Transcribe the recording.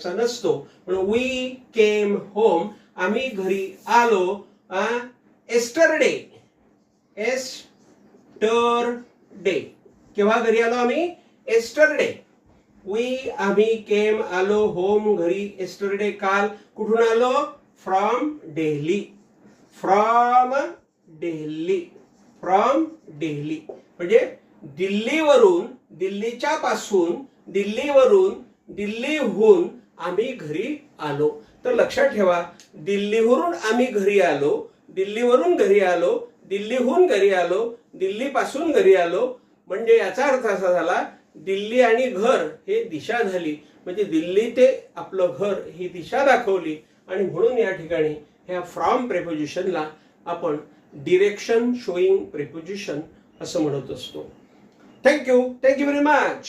नसतो. म्हणून we came home, आम्ही घरी आलो. एस्टरडे, एस्टरडे, केव्हा घरी आलो आम्ही? एस्टरडे. आम्ही केम आलो होम घरी एस्टरडे काल. कुठून आलो? From Delhi. From Delhi. From Delhi म्हणजे दिल्लीवरून, दिल्लीच्या पासून, दिल्लीवरून, दिल्लीहून आम्ही घरी आलो. तर लक्षात ठेवा, दिल्लीवरून आम्ही घरी आलो, दिल्लीवरून घरी आलो, दिल्लीहून घरी आलो, दिल्लीपासून घरी आलो. म्हणजे याचा अर्थ असा झाला, दिल्ली आणि घर हे दिशा झाली. म्हणजे दिल्ली ते आपलं घर ही दिशा दाखवली. आणि म्हणून या ठिकाणी ह्या फ्रॉम प्रेपोजिशनला आपण डिरेक्शन शोईंग प्रेपोजिशन असं म्हणत असतो. Thank you very much.